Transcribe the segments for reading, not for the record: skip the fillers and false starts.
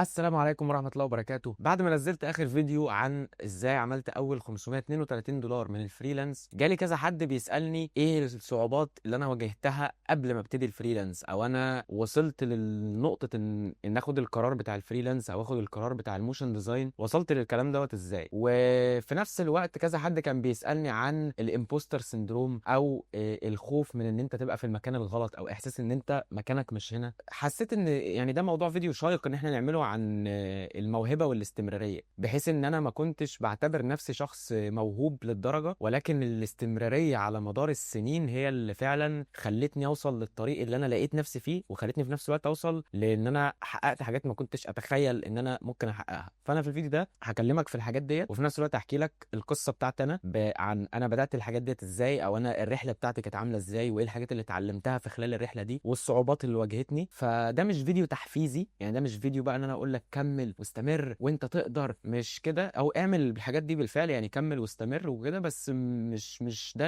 السلام عليكم ورحمة الله وبركاته. بعد ما نزلت آخر فيديو عن ازاي عملت أول $532 من الفريلانس، جالي كذا حد بيسألني ايه الصعوبات اللي أنا واجهتها قبل ما ابتدي الفريلانس، أو أنا وصلت للنقطة إن آخد القرار بتاع الفريلانس أو آخد القرار بتاع الموشن ديزاين، وصلت للكلام دوت ازاي. وفي نفس الوقت كذا حد كان بيسألني عن الامبوستر سندروم، أو الخوف من إن أنت تبقى في المكان الغلط، أو إحساس إن أنت مكانك مش هنا. حسيت إن يعني ده موضوع فيديو شيق إن احنا نعمله عن الموهبة والاستمرارية، بحيث ان انا ما كنتش بعتبر نفسي شخص موهوب للدرجة، ولكن الاستمرارية على مدار السنين هي اللي فعلا خلتني اوصل للطريق اللي انا لقيت نفسي فيه، وخلتني في نفس الوقت اوصل لان انا حققت حاجات ما كنتش اتخيل ان انا ممكن احققها. فانا في الفيديو ده هكلمك في الحاجات ديت، وفي نفس الوقت احكي لك القصة بتاعتي انا عن انا بدأت الحاجات ديت ازاي، او انا الرحلة بتاعتي كانت عاملة ازاي، وايه الحاجات اللي اتعلمتها في خلال الرحلة دي، والصعوبات اللي واجهتني. فده مش فيديو تحفيزي، يعني ده مش فيديو بقى ان انا اقول لك كمل واستمر وانت تقدر، مش كده، او اعمل الحاجات دي بالفعل، يعني كمل واستمر وكده. بس مش ده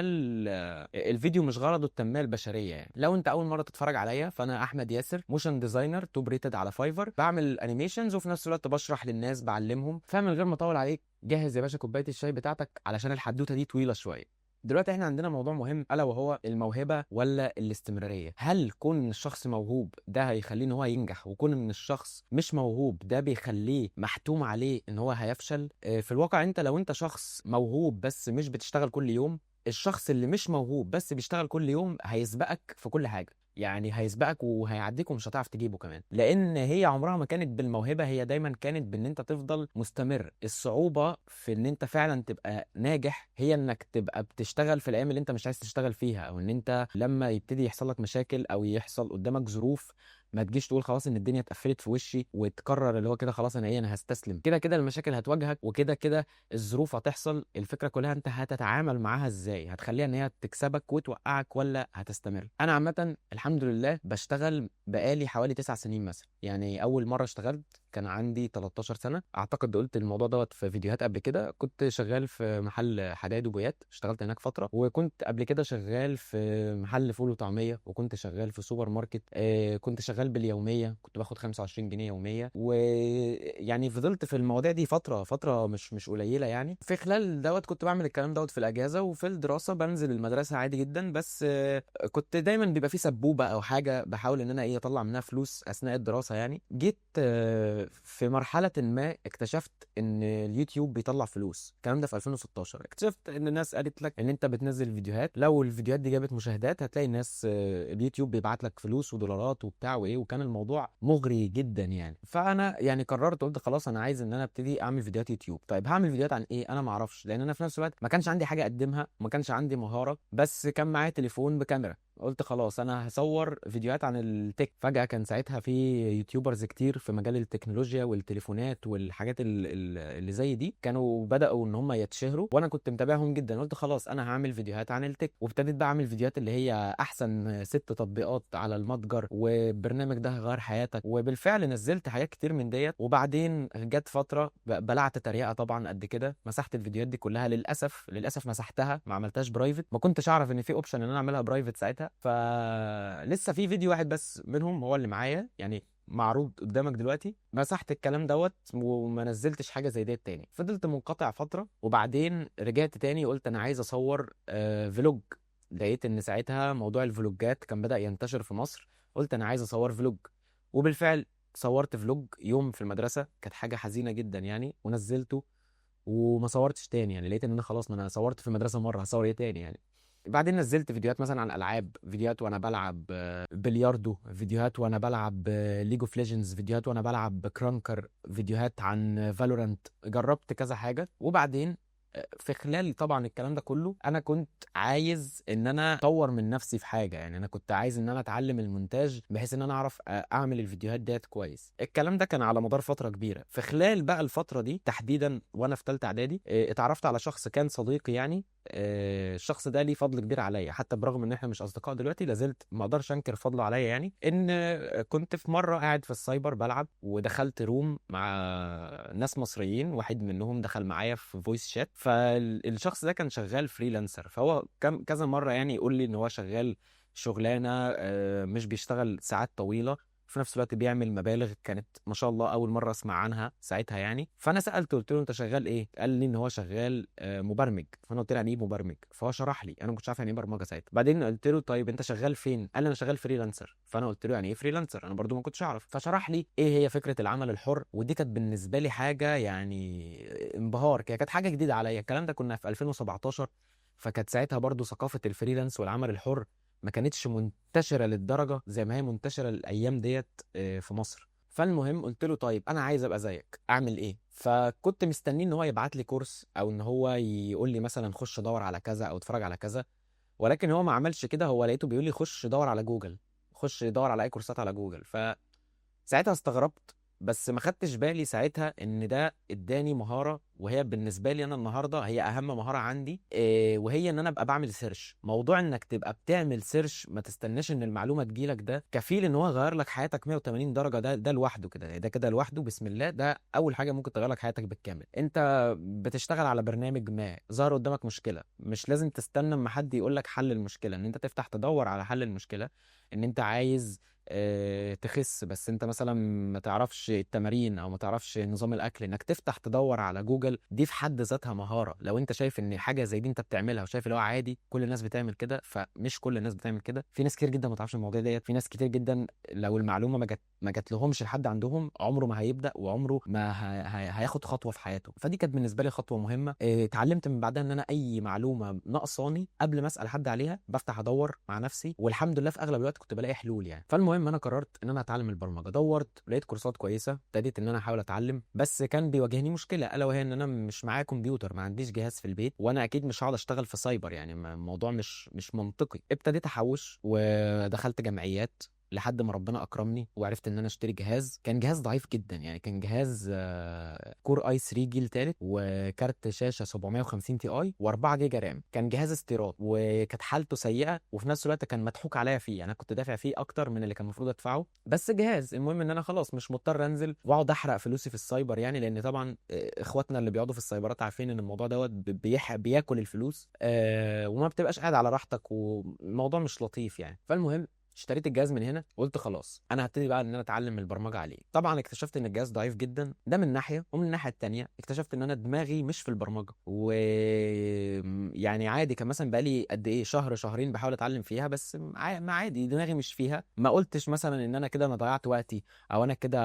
الفيديو مش غرضه التنميه البشريه. يعني لو انت اول مره تتفرج عليا، فانا احمد ياسر، موشن ديزاينر توب ريتد على فايفر، بعمل انيميشنز وفي نفس الوقت بشرح للناس، بعلمهم. فمن غير ما اطول عليك، جهز يا باشا كوبايه الشاي بتاعتك علشان الحدوته دي طويله شويه. دلوقتي احنا عندنا موضوع مهم، الا وهو الموهبه ولا الاستمراريه. هل كون ان الشخص موهوب ده هيخليه ان هو ينجح، وكون ان الشخص مش موهوب ده بيخليه محتوم عليه ان هو هيفشل؟ في الواقع انت لو انت شخص موهوب بس مش بتشتغل كل يوم، الشخص اللي مش موهوب بس بيشتغل كل يوم هيسبقك في كل حاجه. يعني هيسبقك وهيعديك ومش هتعرف تجيبه كمان، لان هي عمرها ما كانت بالموهبه، هي دايما كانت بان انت تفضل مستمر. الصعوبه في ان انت فعلا تبقى ناجح هي انك تبقى بتشتغل في الايام اللي انت مش عايز تشتغل فيها، او ان انت لما يبتدي يحصل لك مشاكل او يحصل قدامك ظروف، ما تجيش تقول خلاص ان الدنيا اتقفلت في وشي، وتقرر اللي هو كده خلاص انا هستسلم. كده كده المشاكل هتواجهك، وكده كده الظروف هتحصل. الفكره كلها انت هتتعامل معاها ازاي، هتخليها ان هي تكسبك وتوقعك ولا هتستمر. انا عامه الحمد لله بشتغل بقالي حوالي 9 سنين مثلا. يعني اول مره اشتغلت كان عندي 13 سنه، اعتقد قلت الموضوع دوت في فيديوهات قبل كده. كنت شغال في محل حدايد وبويات، اشتغلت هناك فتره. وكنت قبل كده شغال في محل فول وطعميه، وكنت شغال في سوبر ماركت. كنت شغال باليوميه، كنت باخد 25 جنيه يوميه. ويعني فضلت في المواضيع دي فتره مش قليله. يعني في خلال دوت كنت بعمل الكلام دوت في الاجازه، وفي الدراسه بنزل المدرسه عادي جدا. بس كنت دايما بيبقى في سبوبه او حاجه بحاول ان انا اطلع منها فلوس اثناء الدراسه. يعني جيت في مرحله ما اكتشفت ان اليوتيوب بيطلع فلوس. الكلام ده في 2016. اكتشفت ان الناس قالت لك ان انت بتنزل فيديوهات، لو الفيديوهات دي جابت مشاهدات هتلاقي الناس اليوتيوب بيبعت لك فلوس ودولارات وبتاع وايه. وكان الموضوع مغري جدا يعني. فانا يعني قررت، قلت خلاص انا عايز ان انا ابتدي اعمل فيديوهات يوتيوب. طيب هعمل فيديوهات عن ايه؟ انا ما اعرفش، لان انا في نفس الوقت ما كانش عندي حاجه اقدمها، وما كانش عندي مهاره، بس كان معايا تليفون بكاميرا. قلت خلاص انا هصور فيديوهات عن التك. فجأة كان ساعتها في يوتيوبرز كتير في مجال التكنولوجيا والتليفونات والحاجات اللي زي دي، كانوا بدأوا ان هم يتشهروا، وانا كنت متابعهم جدا. قلت خلاص انا هعمل فيديوهات عن التك. وابتديت بقى اعمل فيديوهات اللي هي احسن 6 تطبيقات على المتجر، والبرنامج ده هيغير حياتك. وبالفعل نزلت حاجات كتير من ديت. وبعدين جت فترة بلعت تريقة طبعا قد كده، مسحت الفيديوهات دي كلها. للاسف مسحتها، ما عملتهاش برايفت. ما كنتش اعرف ان في اوبشن ان انا اعملها برايفت ساعتها. فلسه في فيديو واحد بس منهم هو اللي معايا، يعني معروض قدامك دلوقتي. مسحت الكلام دوت وما نزلتش حاجه زي ديت تاني. فضلت منقطع فتره، وبعدين رجعت تاني قلت انا عايز اصور فلوج. لقيت ان ساعتها موضوع الفلوجات كان بدأ ينتشر في مصر. قلت انا عايز اصور فلوج. وبالفعل صورت فلوج يوم في المدرسه، كانت حاجه حزينه جدا يعني، ونزلته. وما صورتش تاني، يعني لقيت ان انا خلاص، ما انا صورت في المدرسه مره، هصور ايه تاني يعني. بعدين نزلت فيديوهات مثلا عن العاب، فيديوهات وانا بلعب بلياردو، فيديوهات وانا بلعب ليج اوف ليجندز، فيديوهات وانا بلعب كرانكر، فيديوهات عن فالورانت. جربت كذا حاجه. وبعدين في خلال طبعا الكلام ده كله، انا كنت عايز ان انا اطور من نفسي في حاجه. يعني انا كنت عايز ان انا اتعلم المونتاج، بحيث ان انا اعرف اعمل الفيديوهات ديت كويس. الكلام ده كان على مدار فتره كبيره. في خلال بقى الفتره دي تحديدا وانا في ثالثه اعدادي، اتعرفت على شخص كان صديقي يعني. الشخص ده ليه فضل كبير عليا، حتى برغم ان احنا مش اصدقاء دلوقتي، لازلت ما اقدرش انكر فضله عليا. يعني ان كنت في مره قاعد في السايبر بلعب، ودخلت روم مع ناس مصريين، واحد منهم دخل معايا في فويس شات. فالشخص ده كان شغال فريلانسر، فهو كذا مره يعني يقول لي ان هو شغال شغلانه مش بيشتغل ساعات طويله، في نفس الوقت بيعمل مبالغ كانت ما شاء الله اول مره اسمع عنها ساعتها يعني. فانا سالته قلت له انت شغال ايه؟ قال لي ان هو شغال مبرمج. فانا قلت له يعني ايه مبرمج؟ فهو شرح لي، انا ما كنتش عارف يعني ايه برمجه ساعتها. بعدين قلت له طيب انت شغال فين؟ قال لي انا شغال فريلانسر. فانا قلت له يعني ايه فريلانسر؟ انا برضو ما كنتش اعرف. فشرح لي ايه هي فكره العمل الحر، ودي كانت بالنسبه لي حاجه يعني انبهار، كانت حاجه جديده عليا. الكلام ده كنا في 2017، فكانت ساعتها برضو ثقافه الفريلانس والعمل الحر ما كانتش منتشره للدرجه زي ما هي منتشره الايام ديت في مصر. فالمهم قلت له طيب انا عايز ابقى زيك، اعمل ايه؟ فكنت مستنيه ان هو يبعت لي كورس، او ان هو يقول لي مثلا خش دور على كذا او اتفرج على كذا. ولكن هو ما عملش كده، هو لقيته بيقول لي خش دور على جوجل، خش دور على اي كورسات على جوجل. ساعتها استغربت، بس ما خدتش بالي ساعتها ان ده اداني مهاره، وهي بالنسبه لي انا النهارده هي اهم مهاره عندي، وهي ان انا ابقى بعمل سيرش. موضوع انك تبقى بتعمل سيرش، ما تستناش ان المعلومه تجيلك، ده كفيل ان هو يغير لك حياتك 180 درجه. ده لوحده كده، ده كده لوحده بسم الله، ده اول حاجه ممكن تغير لك حياتك بالكامل. انت بتشتغل على برنامج ما، ظهر قدامك مشكله، مش لازم تستنى اما حد يقول لك حل المشكله، ان انت تفتح تدور على حل المشكله. ان انت عايز تخس، بس انت مثلا ما تعرفش التمارين او ما تعرفش نظام الاكل، انك تفتح تدور على جوجل، دي في حد ذاتها مهارة. لو انت شايف ان حاجة زي دي انت بتعملها وشايف اللي هو عادي كل الناس بتعمل كده، فمش كل الناس بتعمل كده. في ناس كتير جدا ما تعرفش المواضيع ديت، في ناس كتير جدا لو المعلومة ما جت لهمش لحد عندهم، عمره ما هيبدأ وعمره ما هياخد خطوة في حياته. فدي كانت بالنسبة لي خطوة مهمة. اتعلمت من بعدها ان انا اي معلومة ناقصاني قبل ما اسأل حد عليها بفتح ادور مع نفسي، والحمد لله في اغلب الوقت كنت بلاقي حلول يعني. فالمهم انا قررت ان انا اتعلم البرمجه. دورت لقيت كورسات كويسه، ابتديت ان انا احاول اتعلم، بس كان بيواجهني مشكله الا وهي ان انا مش معايا كمبيوتر، ما عنديش جهاز في البيت، وانا اكيد مش هقعد اشتغل في سايبر يعني، الموضوع مش منطقي. ابتديت احوش ودخلت جمعيات لحد ما ربنا اكرمني وعرفت ان انا اشتري جهاز. كان جهاز ضعيف جدا يعني، كان جهاز كور اي 3 جيل ثالث، وكارت شاشه 750 تي اي، و4 جيجا رام. كان جهاز استيراد وكانت حالته سيئه، وفي نفس الوقت كان مضحوك عليا فيه يعني، انا كنت دافع فيه اكتر من اللي كان المفروض ادفعه، بس جهاز. المهم ان انا خلاص مش مضطر انزل واقعد احرق فلوسي في السايبر يعني، لان طبعا اخواتنا اللي بيقعدوا في السايبرات عارفين ان الموضوع دوت بياكل الفلوس، وما بتبقاش قاعد على راحتك، والموضوع مش لطيف يعني. فالمهم اشتريت الجهاز من هنا، قلت خلاص انا هبتدي بقى ان انا اتعلم البرمجه عليه. طبعا اكتشفت ان الجهاز ضعيف جدا، ده من ناحيه، ومن الناحيه التانيه اكتشفت ان انا دماغي مش في البرمجه، يعني عادي. كان مثلا بقالي قد ايه، شهر شهرين بحاول اتعلم فيها، بس ما عادي دماغي مش فيها. ما قلتش مثلا ان انا كده انا ضيعت وقتي، او انا كده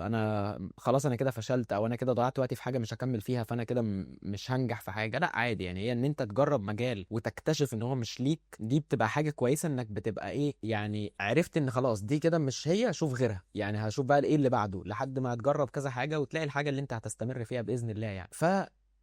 انا خلاص انا كده فشلت، او انا كده ضيعت وقتي في حاجه مش هكمل فيها، فانا كده مش هنجح في حاجه. لا عادي يعني، هي ان انت تجرب مجال وتكتشف ان هو مش ليك، دي بتبقى حاجه كويسه، انك بتبقى ايه يعني، عرفت ان خلاص دي كده مش هي، اشوف غيرها يعني، هشوف بقى ايه اللي بعده، لحد ما تجرب كذا حاجه وتلاقي الحاجه اللي انت هتستمر فيها باذن الله يعني.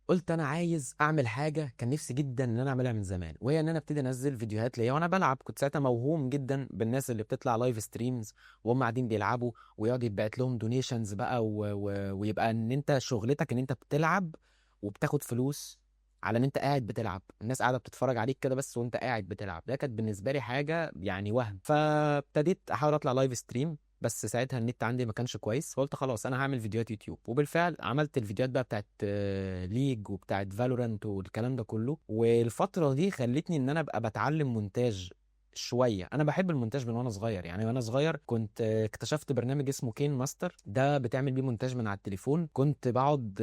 قلت انا عايز اعمل حاجه كان نفسي جدا ان انا اعملها من زمان، وهي ان انا ابتدي انزل فيديوهات ليا وانا بلعب. كنت ساعتها موهوم جدا بالناس اللي بتطلع لايف ستريمز وهم قاعدين بيلعبوا، ويقعد يتبعت لهم دونيشنز بقى ويبقى ان انت شغلتك ان انت بتلعب وبتاخد فلوس على ان انت قاعد بتلعب، الناس قاعده بتتفرج عليك كده بس وانت قاعد بتلعب. ده كانت بالنسبه لي حاجه يعني وهم. فابتديت احاول اطلع لايف ستريم، بس ساعتها النت عندي ما كانش كويس، فقلت خلاص انا هعمل فيديوهات يوتيوب. وبالفعل عملت الفيديوهات بقى بتاعت ليج وبتاعت فالورانت والكلام ده كله. والفترة دي خلتني ان انا ابقى بتعلم مونتاج شويه. انا بحب المونتاج من وانا صغير يعني، وانا صغير كنت اكتشفت برنامج اسمه كين ماستر، ده بتعمل بيه مونتاج من على التليفون. كنت بقعد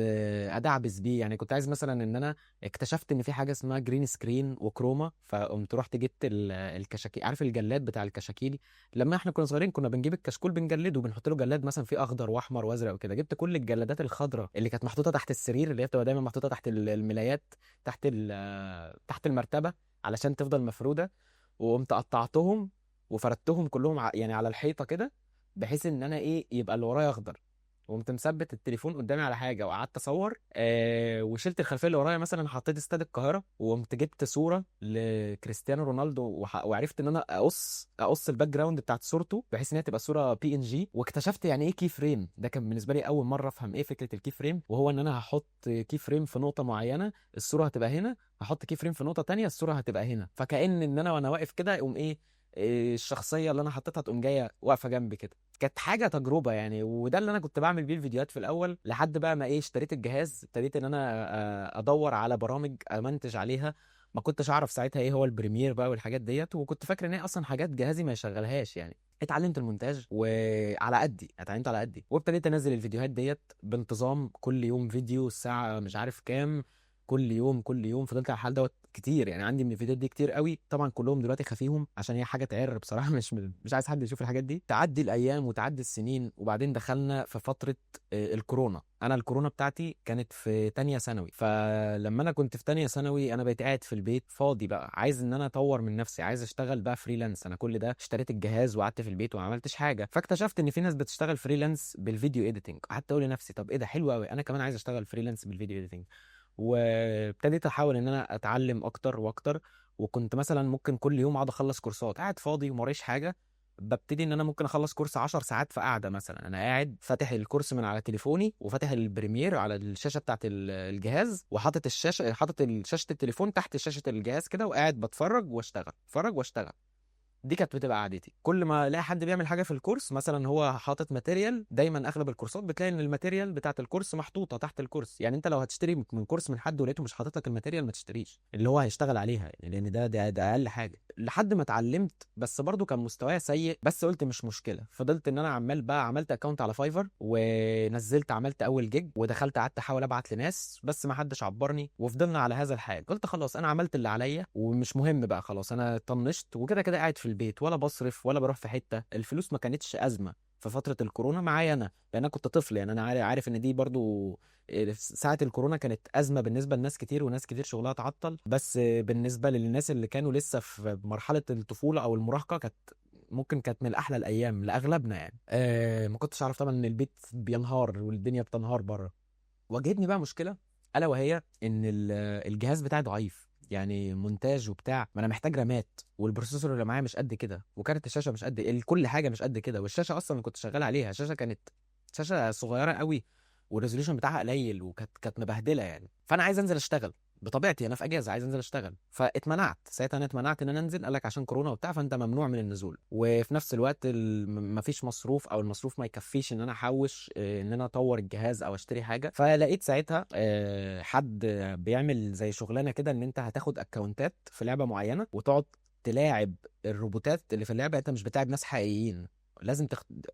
ادعبس بيه يعني. كنت عايز مثلا ان انا اكتشفت ان في حاجه اسمها جرين سكرين وكروما، فقمت رحت جبت الكشاكيل، عارف الجلاد بتاع الكشاكيل؟ لما احنا كنا صغيرين كنا بنجيب الكشكول بنجلده وبنحط له جلاد مثلا فيه اخضر واحمر وازرق وكده. جبت كل الجلادات الخضراء اللي كانت محطوطه تحت السرير، اللي هي بتبقى دايما محطوطه تحت الملايات، تحت المرتبه علشان تفضل مفروده، وقمت قطعتهم وفردتهم كلهم يعني على الحيطه كده، بحيث ان انا ايه يبقى اللي ورايا اخضر. وقمت مثبت التليفون قدامي على حاجه وقعدت اصور، وشلت الخلفيه اللي ورايا، مثلا حطيت استاد القاهره، وقمت جبت صوره لكريستيانو رونالدو، وعرفت ان انا اقص الباك جراوند بتاعت صورته بحيث ان هي تبقى صوره بي ان جي. واكتشفت يعني ايه كي فريم، ده كان بالنسبه لي اول مره افهم ايه فكره الكي فريم، وهو ان انا هحط كي فريم في نقطه معينه الصوره هتبقى هنا، هحط كي فريم في نقطه تانية الصوره هتبقى هنا، فكأن ان انا وانا واقف كده يقوم إيه الشخصيه اللي انا حطيتها تقوم جايه واقفه جنبي كده. كانت حاجه تجربه يعني، وده اللي انا كنت بعمل بيه الفيديوهات في الاول، لحد بقى ما اشتريت الجهاز، ابتديت ان انا ادور على برامج امنتج عليها. ما كنتش اعرف ساعتها ايه هو البريمير بقى والحاجات ديت، وكنت فاكر ان هي اصلا حاجات جهازي ما يشغلهاش يعني. اتعلمت المونتاج وعلى قدي، اتعلمت على قدي، وابتديت انزل الفيديوهات ديت بانتظام، كل يوم فيديو الساعه مش عارف كام، كل يوم كل يوم. فضلت على الحال دوت كتير يعني، عندي من الفيديوهات دي كتير قوي. طبعا كلهم دلوقتي خفيهم عشان هي حاجه تعر بصراحه، مش عايز حد يشوف الحاجات دي. تعدي الايام وتعدي السنين، وبعدين دخلنا في فتره الكورونا. انا الكورونا بتاعتي كانت في تانية ثانوي، فلما انا كنت في تانية ثانوي انا بقيت قاعد في البيت فاضي بقى، عايز ان انا اطور من نفسي، عايز اشتغل بقى فريلانس. انا كل ده اشتريت الجهاز وقعدت في البيت وما عملتش حاجه، فاكتشفت ان في ناس بتشتغل فريلانس بالفيديو ايديتنج. قعدت اقول لنفسي طب ايه ده، حلو قوي، انا كمان عايز اشتغل فريلانس بالفيديو ايديتنج. وابتديت احاول ان انا اتعلم اكتر واكتر. وكنت مثلا ممكن كل يوم اقعد اخلص كورسات، قاعد فاضي وموريش حاجه، ببتدي ان انا ممكن اخلص كورس 10 ساعات في قعده. مثلا انا قاعد فاتح الكورس من على تليفوني، وفاتح البريمير على الشاشه بتاعت الجهاز، وحاطط الشاشه، حاطط شاشه التليفون تحت شاشه الجهاز كده، وقاعد بتفرج واشتغل، اتفرج واشتغل. دي كانت بتبقى عادتي. كل ما الاقي حد بيعمل حاجه في الكورس، مثلا هو حاطط ماتيريال، دايما اغلب الكورسات بتلاقي ان الماتيريال بتاعه الكورس محطوطه تحت الكورس. يعني انت لو هتشتري من كورس من حد ولقيته مش حاطط لك الماتيريال، ما تشتريش اللي هو هيشتغل عليها يعني، لان ده اقل حاجه. لحد ما اتعلمت، بس برضو كان مستواي سيء، بس قلت مش مشكله. فضلت ان انا عمال بقى، عملت اكونت على فايفر ونزلت، عملت اول جيج ودخلت قعدت احاول ابعت لناس، بس ما حدش عبرني، وفضلنا على هذا الحال. قلت خلاص انا عملت اللي عليا ومش مهم بقى، خلاص انا طنشت، وكده كده قاعد في البيت ولا بصرف ولا بروح في حته. الفلوس ما كانتش ازمه في فتره الكورونا معايا انا، لان انا كنت طفل يعني. انا عارف ان دي برضو ساعة الكورونا كانت أزمة بالنسبة لناس كتير، وناس كتير شغلها اتعطل. بس بالنسبة للناس اللي كانوا لسه في مرحلة الطفولة أو المراهقة، كانت من أحلى الأيام لأغلبنا يعني. ما كنتش أعرف طبعا إن البيت بينهار والدنيا بتنهار بره. واجهتني بقى مشكله، الا وهي ان الجهاز بتاعي ضعيف يعني، مونتاج وبتاع، ما انا محتاج رامات، والبروسيسور اللي معايا مش قد كده، وكارت الشاشه مش قد كل حاجه مش قد كده. والشاشه اصلا اللي كنت شغال عليها شاشه كانت شاشه صغيره قوي، والريزوليوشن بتاعها قليل، وكانت مبهدله يعني. فانا عايز انزل اشتغل بطبيعتي، انا في اجازه عايز انزل اشتغل. فاتمنعت ساعتها، انا اتمنعت ان انا انزل. قال لك عشان كورونا وبتاع، فانت ممنوع من النزول. وفي نفس الوقت مفيش مصروف، او المصروف ما يكفيش ان انا احوش ان انا اطور الجهاز او اشتري حاجه. فلقيت ساعتها حد بيعمل زي شغلانه كده، ان انت هتاخد اكونتات في لعبه معينه وتقعد تلاعب الروبوتات اللي في اللعبه. انت مش بتلاعب ناس حقيقيين، لازم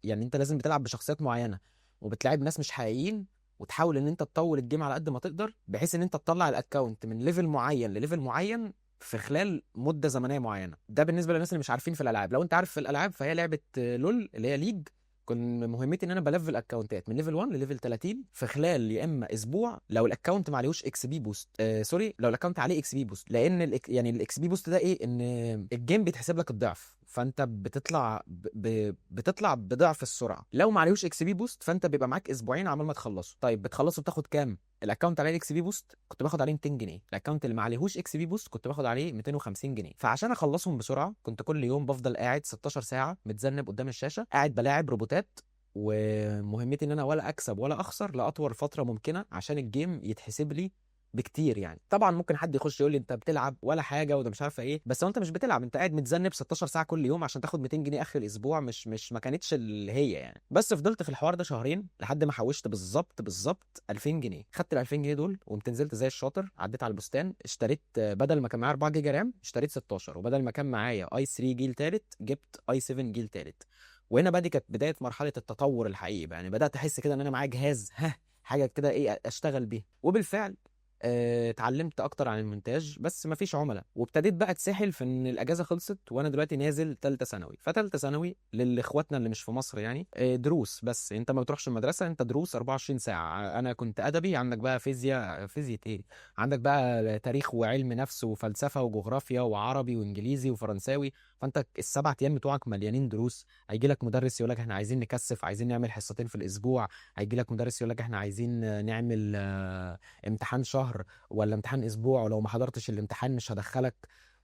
يعني انت لازم بتلعب بشخصيات معينه، وبتلاعب ناس مش حقيقيين، وتحاول ان انت تطول الجيم على قد ما تقدر، بحيث ان انت تطلع الاكونت من ليفل معين لليفل معين في خلال مده زمنيه معينه. ده بالنسبه للناس اللي مش عارفين في الالعاب. لو انت عارف في الالعاب، فهي لعبه لول اللي هي ليج. كنت مهمتي ان انا بلفل اكونتات من ليفل 1 لليفل 30 في خلال يا اما اسبوع، لو الاكونت ما عليهوش اكس بي بوست، سوري، لو الاكونت عليه اكس بي بوست. لان يعني الاكس بي بوست ده ايه، ان الجيم بيتحسب لك الضعف، فانت بتطلع بضعف السرعه. لو ما عليهوش اكس بي بوست، فانت بيبقى معاك اسبوعين عمال ما تخلصه. طيب بتخلصه بتاخد كام؟ الاكونت عليه اكس بي بوست كنت باخد عليه 200 جنيه، الاكونت اللي ما عليهوش اكس بي بوست كنت باخد عليه 250 جنيه. فعشان اخلصهم بسرعه، كنت كل يوم بفضل قاعد 16 ساعه متذنب قدام الشاشه، قاعد بلاعب روبوتات. ومهمتي ان انا ولا اكسب ولا اخسر لاطول فتره ممكنه، عشان الجيم يتحسب لي بكتير يعني. طبعا ممكن حد يخش يقول لي انت بتلعب ولا حاجه وده مش عارفه ايه، بس هو انت مش بتلعب، انت قاعد متذنب 16 ساعه كل يوم عشان تاخد 200 جنيه اخر الاسبوع. مش ما كانتش اللي هي يعني. بس فضلت في الحوار ده شهرين لحد ما حوشت بالظبط 2000 جنيه. خدت ال 2000 جنيه دول وقمت نزلت زي الشاطر، عديت على البستان، اشتريت بدل ما كان معايا 4 جيجا رام اشتريت 16، وبدل ما كان معايا اي 3 جيل ثالث جبت اي 7 جيل ثالث. وهنا بقى دي كانت بدايه مرحله التطور الحقيقي بقى. يعني بدات احس كده ان انا معايا جهاز، حاجه كده ايه اشتغل بيه. وبالفعل اتعلمت اكتر عن المونتاج، بس مفيش عملاء. وابتديت بقى اتسحل في ان الاجازه خلصت، وانا دلوقتي نازل ثالثه ثانوي. فتالثه ثانوي لاخواتنا اللي مش في مصر يعني دروس بس، انت ما بتروحش المدرسه، انت دروس 24 ساعه. انا كنت ادبي، عندك بقى فيزياء ايه، عندك بقى تاريخ وعلم نفس وفلسفه وجغرافيا وعربي وانجليزي وفرنساوي. فانت السبع ايام بتوعك مليانين دروس. هيجي لك مدرس يقول لك احنا عايزين نكثف، عايزين نعمل حصتين في الاسبوع. هيجي لك مدرس يقول لك احنا عايزين نعمل امتحان شهر ولا امتحان اسبوع، ولو ما حضرتش الامتحان مش هدخلك.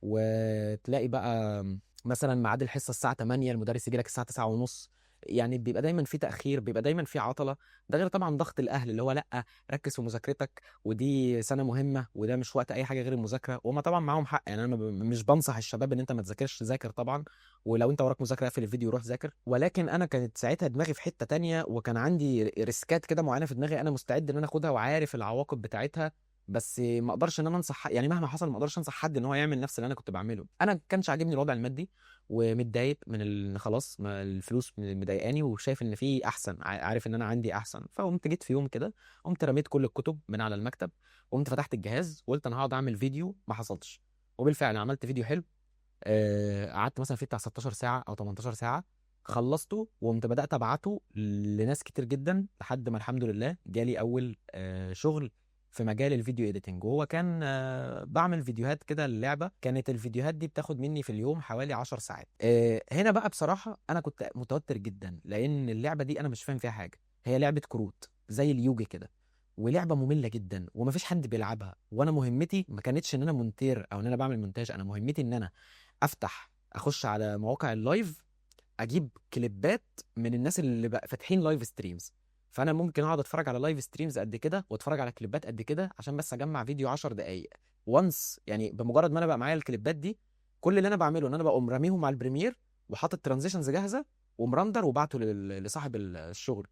وتلاقي بقى مثلا ميعاد الحصه الساعه 8، المدرس يجي لك الساعه 9 ونص. يعني بيبقى دايما في تاخير، بيبقى دايما في عطله. ده غير طبعا ضغط الاهل اللي هو لا ركز في مذاكرتك، ودي سنه مهمه، وده مش وقت اي حاجه غير المذاكره. وهم طبعا معاهم حق يعني. انا مش بنصح الشباب ان انت ما تذاكرش، ذاكر طبعا، ولو انت وراك مذاكره اقفل الفيديو وروح ذاكر. ولكن انا كانت ساعتها دماغي في حته تانية، وكان عندي ريسكات كده معينه في دماغي انا مستعد ان انا اخدها، وعارف العواقب بتاعتها. بس ما اقدرش ان انا انصح، يعني مهما حصل ما اقدرش انصح حد ان هو يعمل نفس اللي انا كنت بعمله. انا ما كانش عاجبني الوضع المادي، ومتضايق من خلاص ما الفلوس مضايقاني، وشايف ان في احسن، عارف ان انا عندي احسن. فقمت جيت في يوم كده، قمت رميت كل الكتب من على المكتب، قمت فتحت الجهاز وقلت انا هقعد اعمل فيديو. ما حصلش. وبالفعل عملت فيديو حلو. قعدت مثلا فيه بتاع 16 ساعة أو 18 ساعة. خلصته وقمت بدأت أبعته لناس كتير جدا، لحد ما الحمد لله جالي أول شغل في مجال الفيديو إيديتنج. وهو كان بعمل فيديوهات كده للعبة. كانت الفيديوهات دي بتاخد مني في اليوم حوالي 10 ساعات. هنا بقى بصراحة أنا كنت متوتر جدا، لأن اللعبة دي أنا مش فاهم فيها حاجة. هي لعبة كروت زي اليوجي كده، ولعبه ممله جدا ومفيش حد بيلعبها. وانا مهمتي ما كانتش ان انا مونتير او ان انا بعمل مونتاج، انا مهمتي ان انا اخش على مواقع اللايف، اجيب كليبات من الناس اللي بقى فاتحين لايف ستريمز. فانا ممكن اقعد اتفرج على لايف ستريمز قد كده، واتفرج على كليبات قد كده، عشان بس اجمع فيديو 10 دقائق وانس. يعني بمجرد ما انا بقى معايا الكليبات دي، كل اللي انا بعمله ان انا بقوم راميهم على البريمير، وحاطط ترانزيشنز جاهزه ومرندر، وبعته لصاحب الشغل.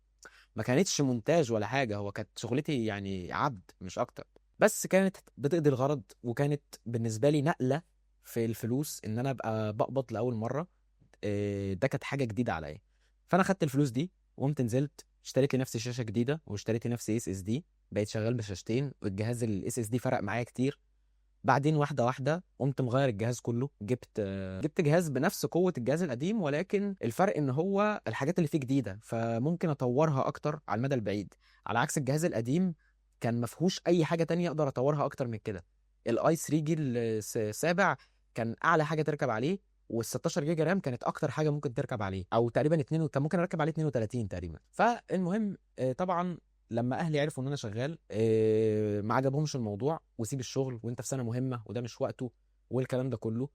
ما كانتش مونتاج ولا حاجه، هو كانت شغلتي يعني عبد مش اكتر. بس كانت بتقضي الغرض، وكانت بالنسبه لي نقله في الفلوس، ان انا ابقى بقبض لاول مره. ده كانت حاجه جديده عليا. فانا خدت الفلوس دي وقمت نزلت اشتريت لنفسي شاشه جديده، واشتريت لنفسي اس اس دي. بقيت شغال بشاشتين، والجهاز الاس اس دي فرق معايا كتير. بعدين واحده واحده قمت مغير الجهاز كله، جبت جهاز بنفس قوه الجهاز القديم، ولكن الفرق ان هو الحاجات اللي فيه جديده، فممكن اطورها اكتر على المدى البعيد. على عكس الجهاز القديم، كان ما فيهوش اي حاجه تانية اقدر اطورها اكتر من كده. الاي 3 جيل السابع كان اعلى حاجه تركب عليه، وال 16 جيجا رام كانت اكتر حاجه ممكن تركب عليه، او تقريبا كان ممكن اركب عليه 32 تقريبا. فالمهم طبعا لما اهلي عرفوا ان انا شغال، ما عجبهمش الموضوع، وسيب الشغل وانت في سنه مهمه وده مش وقته، والكلام ده كله.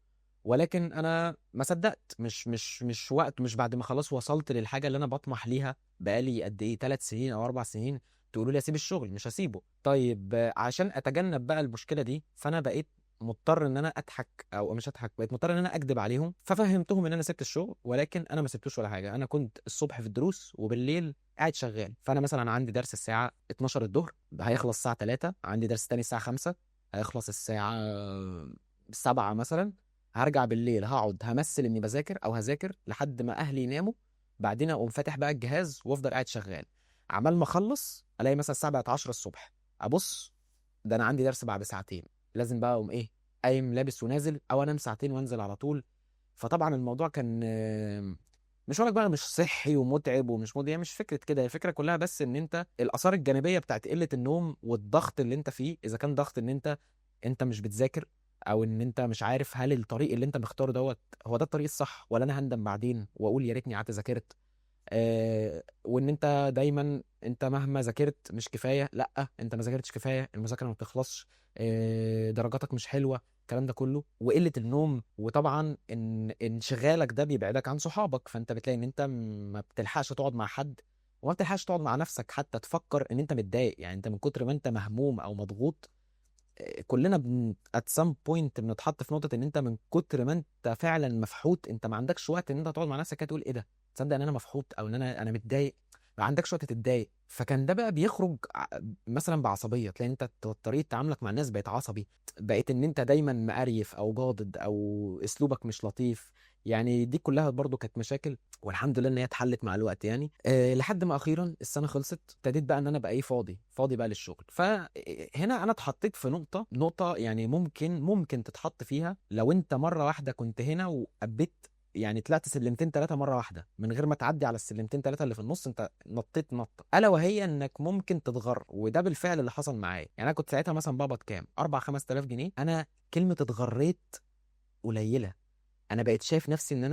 ولكن انا ما صدقت، مش وقت، مش بعد ما خلاص وصلت للحاجه اللي انا بطمح ليها بقالي قد ايه 3 سنين او 4 سنين تقولوا لي اسيب الشغل. مش هسيبه. طيب عشان اتجنب بقى المشكله دي، فانا بقيت مضطر ان انا اضحك، او مش اضحك، بقيت مضطر ان انا اكذب عليهم. ففهمتهم ان انا سبت الشغل، ولكن انا ما سبتوش ولا حاجه. انا كنت الصبح في الدروس، وبالليل قاعد شغال. فانا مثلا عندي درس الساعه 12 الظهر، هيخلص الساعه 3. عندي درس تاني الساعه 5، هيخلص الساعه 7 مثلا. هرجع بالليل هقعد همثل اني بذاكر او هذاكر لحد ما اهلي يناموا. بعدين اقوم فاتح بقى الجهاز وافضل قاعد شغال. عمال ما اخلص الاقي مثلا الساعه بقت 10 الصبح. ابص، ده انا عندي درس بعد ساعتين. لازم بقى اقوم ايه، قايم لابس ونازل، او انام ساعتين وانزل على طول. فطبعا الموضوع كان مش هقول لك بقى مش صحي ومتعب ومش مضيع، مش فكره كده. هي الفكره كلها بس ان انت الاثار الجانبيه بتاعت قله النوم والضغط اللي انت فيه، اذا كان ضغط ان انت مش بتذاكر، او ان انت مش عارف هل الطريق اللي انت مختاره هو ده الطريق الصح، ولا انا هندم بعدين واقول يا ريتني قعدت ذاكرت. وان انت دايما انت مهما ذاكرت مش كفايه، لا انت ما ذاكرتش كفايه، المذاكره ما بتخلصش، درجاتك مش حلوه، الكلام ده كله، وقله النوم. وطبعا ان انشغالك ده بيبعدك عن صحابك، فانت بتلاقي ان انت ما بتلحقش تقعد مع حد، وما بتلحقش تقعد مع نفسك حتى تفكر ان انت متضايق. يعني انت من كتر ما انت مهموم او مضغوط، كلنا at some point بنتحط في نقطة ان انت من كتر ما انت فعلا مفحوط، انت ما عندكش وقت ان انت تقعد مع نفسك كده تقول ايه ده، تصدق ان انا مفحوط، او ان انا متضايق. ما عندكش وقت تتضايق. فكان ده بقى بيخرج مثلا بعصبية، تلاقي انت طريقة تعاملك مع الناس بقت عصبي، بقيت ان انت دايما مقريف او جادد او اسلوبك مش لطيف. يعني دي كلها برضو كانت مشاكل، والحمد لله ان هي اتحلت مع الوقت. يعني لحد ما اخيرا السنه خلصت، ابتديت بقى ان انا بقى ايه فاضي بقى للشغل. فهنا انا اتحطيت في نقطه يعني ممكن تتحط فيها لو انت مره واحده كنت هنا وقبيت، يعني طلعت سلمتين ثلاثه مره واحده من غير ما تعدي على السلمتين ثلاثه اللي في النص، انت نطيت نطه، الا وهي انك ممكن تتغر. وده بالفعل اللي حصل معايا. يعني انا كنت ساعتها مثلا بقبض كام 4 5000 جنيه. انا كلمه اتغريت قليله. انا بقيت شايف نفسي ان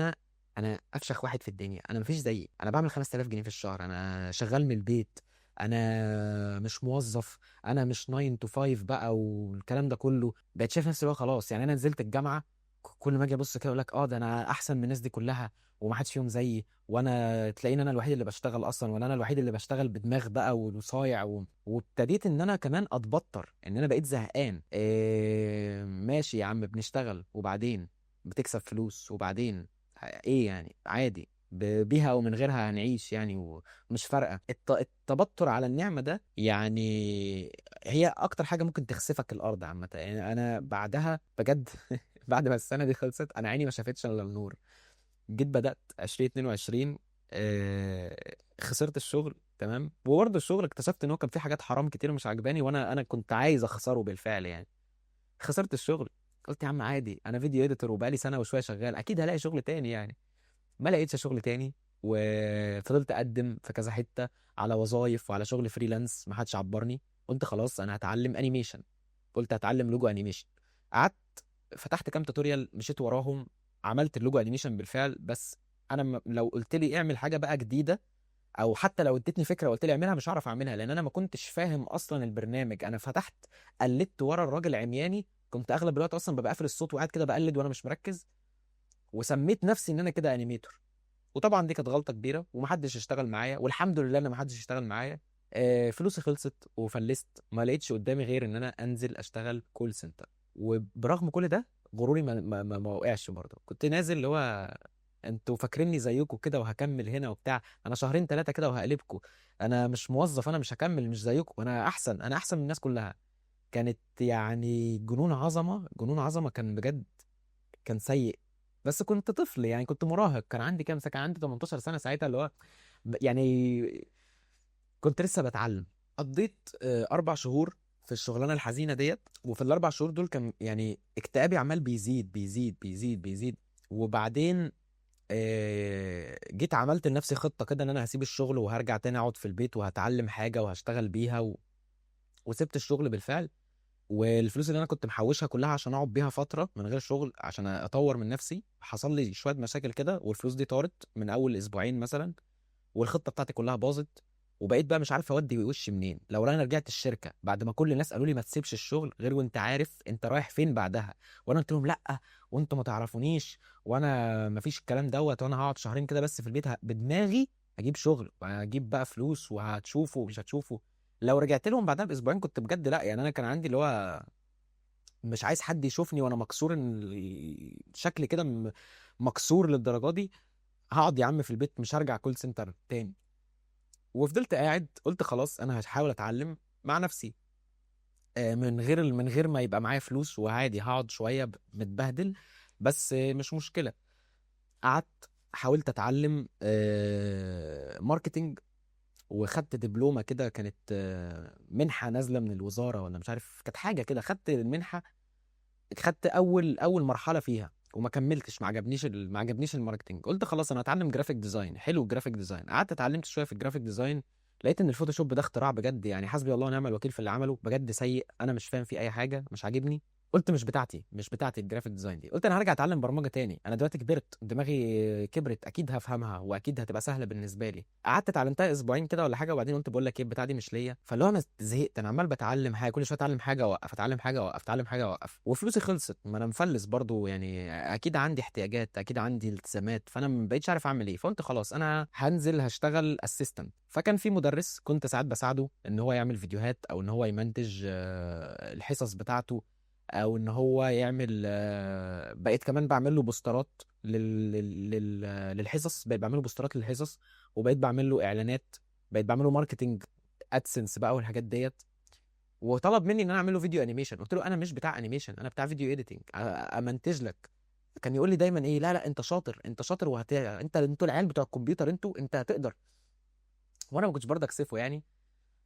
انا افشخ واحد في الدنيا، انا مفيش زيي، انا بعمل 5000 جنيه في الشهر، انا شغال من البيت، انا مش موظف، انا مش 9 to 5 بقى والكلام ده كله. بقيت شايف نفسي بقى خلاص. يعني انا نزلت الجامعه، كل ما اجي ابص كده اقول لك ده انا احسن من الناس دي كلها، ومحدش فيهم زيي، وانا تلاقيني انا الوحيد اللي بشتغل اصلا، ولا انا الوحيد اللي بشتغل بدماغ بقى وصايع وابتديت ان انا كمان اتبطر، ان انا بقيت زهقان. ماشي يا عم بنشتغل، وبعدين بتكسب فلوس، وبعدين ايه يعني عادي. بيها او من غيرها هنعيش يعني، ومش فارقه. التبطر على النعمه ده يعني هي اكتر حاجه ممكن تخسفك الارض عامه يعني. انا بعدها بجد بعد ما السنه دي خلصت انا عيني ما شافتش الا النور. جيت بدات 2022، خسرت الشغل تمام، وبرضه الشغل اكتشفت ان هو كان فيه حاجات حرام كتير مش عجباني، وانا كنت عايز اخسره بالفعل يعني. خسرت الشغل. قلت يا عم عادي، انا فيديو اديتور وبقالي سنه وشويه شغال، اكيد هلاقي شغل تاني يعني. ما لقيتش شغل تاني، وفضلت اقدم في كذا حته على وظايف وعلى شغل فريلانس، ما حدش عبرني. قلت خلاص انا هتعلم انيميشن. قلت هتعلم لوجو انيميشن. قعدت فتحت كام توتوريال مشيت وراهم، عملت اللوجو انيميشن بالفعل. بس انا لو قلت لي اعمل حاجه بقى جديده، او حتى لو اديتني فكره وقلت لي اعملها، مش هعرف اعملها، لان انا ما كنتش فاهم اصلا البرنامج. انا فتحت قلدت ورا الراجل عمياني، كنت اغلب الوقت اصلا ببقى قافل الصوت وقاعد كده بقلد وانا مش مركز، وسميت نفسي ان انا كده انيميتور. وطبعا دي كانت غلطه كبيره ومحدش اشتغل معايا، والحمد لله ان محدش اشتغل معايا. فلوسي خلصت وفلست، ما لقيتش قدامي غير ان انا انزل اشتغل كول سنتر. وبرغم كل ده غروري ما وقعش برضه. كنت نازل اللي هو انتوا فاكريني زيكم كده وهكمل هنا وبتاع، انا شهرين ثلاثه كده وهقلبكم. انا مش موظف، انا مش هكمل مش زيكم، انا احسن، انا احسن من الناس كلها. كانت يعني جنون عظمه، جنون عظمه كان بجد، كان سيء. بس كنت طفل يعني، كنت مراهق. كان عندي كام سنه؟ كان عندي 18 سنه ساعتها، اللي هو يعني كنت لسه بتعلم. قضيت 4 شهور في الشغلانه الحزينه ديت، وفي ال4 شهور دول كان يعني اكتئابي عمال بيزيد بيزيد بيزيد بيزيد. وبعدين جيت عملت لنفسي خطه كده ان انا هسيب الشغل وهرجع تاني اقعد في البيت وهتعلم حاجه وهشتغل بيها وسبت الشغل بالفعل. والفلوس اللي انا كنت محوشها كلها عشان اقعد بيها فتره من غير شغل عشان اطور من نفسي، حصل لي شويه مشاكل كده والفلوس دي طارت من اول اسبوعين مثلا، والخطه بتاعتي كلها باظت. وبقيت بقى مش عارف اودي وشي منين. لو انا رجعت الشركه بعد ما كل الناس قالوا لي ما تسيبش الشغل غير وانت عارف انت رايح فين بعدها، وانا قلت لهم لا وانتوا ما تعرفونيش وانا ما فيش الكلام دوت، وانا هقعد شهرين كده بس في البيت بدماغي اجيب شغل واجيب بقى فلوس وهتشوفوا ومش هتشوفوا. لو رجعت لهم بعدها باسبوعين كنت بجد لا يعني، انا كان عندي اللي هو مش عايز حد يشوفني وانا مكسور، ان شكلي كده مكسور للدرجه دي. هقعد يا عم في البيت، مش هرجع كول سنتر تاني. وفضلت قاعد قلت خلاص انا هحاول اتعلم مع نفسي، من غير ما يبقى معايا فلوس، وعادي هقعد شويه متبهدل، بس مش مشكله. قعدت حاولت اتعلم ماركتينج، وخدت دبلومه كده، كانت منحه نازله من الوزاره ولا مش عارف، كانت حاجه كده. خدت المنحه، خدت اول مرحله فيها وما كملتش، ما عجبنيش الماركتنج. قلت خلاص انا هتعلم جرافيك ديزاين. حلو الجرافيك ديزاين، قعدت اتعلمت شويه في الجرافيك ديزاين. لقيت ان الفوتوشوب ده اختراع بجد يعني، حسبي الله ونعم الوكيل في اللي عمله، بجد سيء، انا مش فاهم فيه اي حاجه، مش عاجبني. قلت مش بتاعتي الجرافيك ديزاين دي. قلت انا هرجع اتعلم برمجه تاني، انا دلوقتي كبرت، دماغي كبرت، اكيد هفهمها واكيد هتبقى سهله بالنسبه لي. قعدت اتعلمتها اسبوعين كده ولا حاجه، وبعدين قلت بقول لك ايه، البتاعه دي مش ليا. فاللي هو انا زهقت، انا عمال بتعلم حاجه كل شويه، اتعلم حاجه اوقف، اتعلم حاجه اوقف، اتعلم حاجه اوقف، وفلوسي خلصت. ما انا مفلس برضو يعني، اكيد عندي احتياجات، اكيد عندي التزامات، فانا ما بقيتش عارف اعمل ايه. فقلت خلاص انا هنزل هشتغل اسيستنت. فكان في مدرس كنت ساعات بساعده ان هو يعمل فيديوهات، او ان هو يمنتج الحصص بتاعته، او ان هو يعمل بقيت كمان بعمل له بوسترات للحصص. بقيت بعمل له بوسترات للحصص، وبقيت بعمل له اعلانات، بقيت بعمل له ماركتنج، ادسنس بقى والحاجات ديت. وطلب مني ان انا اعمل له فيديو انيميشن. قلت له انا مش بتاع انيميشن، انا بتاع فيديو اديتنج، امنتج لك. كان يقول لي دايما ايه، لا لا انت شاطر، انت شاطر انتوا العيال بتوع الكمبيوتر، انت هتقدر. وانا ما كنتش برضه اكسفه يعني.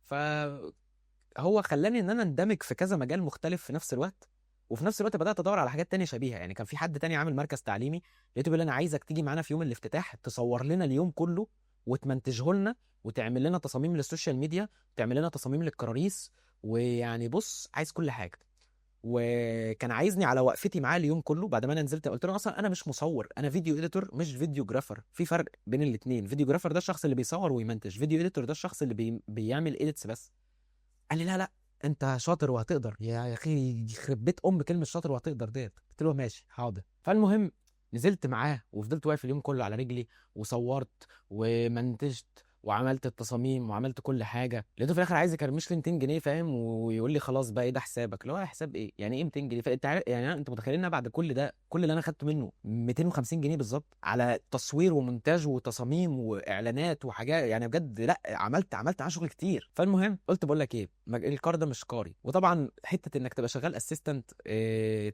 فهو خلاني ان انا اندمج في كذا مجال مختلف في نفس الوقت. وفي نفس الوقت بدات ادور على حاجات تانية شبيهه يعني. كان في حد تاني عامل مركز تعليمي، لقيته بيقول لي انا عايزك تيجي معانا في يوم الافتتاح، تصور لنا اليوم كله وتمنتجه لنا، وتعمل لنا تصاميم للسوشيال ميديا، وتعمل لنا تصاميم للكراريس، ويعني بص عايز كل حاجه. وكان عايزني على وقفتي معاه اليوم كله. بعد ما انا نزلت قلت له اصلا انا مش مصور، انا فيديو اديتور مش فيديو جرافر، في فرق بين الاثنين. فيديو جرافر ده الشخص اللي بيصور ويمنتج، فيديو اديتور ده الشخص اللي بيعمل اديتس بس. قال لي لا لا انت شاطر وهتقدر. يا اخي يخرب بيت كلمه شاطر وهتقدر ديت. قلت له ماشي حاضر. فالمهم نزلت معاه وفضلت واقف اليوم كله على رجلي، وصورت ومنتجت وعملت التصاميم وعملت كل حاجه، لقيته في الاخر عايز يكرمش لي 200 جنيه، فاهم؟ ويقول لي خلاص بقى ايه ده حسابك؟ اللي هو حساب ايه يعني؟ ايه 200 جنيه؟ فانت عارف يعني انت متخيل ان أنا بعد كل ده، كل اللي انا خدته منه 250 جنيه بالظبط على تصوير ومونتاج وتصاميم واعلانات وحاجات، يعني بجد لا عملت معاه شغل كتير. فالمهم قلت بقول لك ايه، الكار ده مش كاري. وطبعا حته انك تبقى شغال اسيستنت،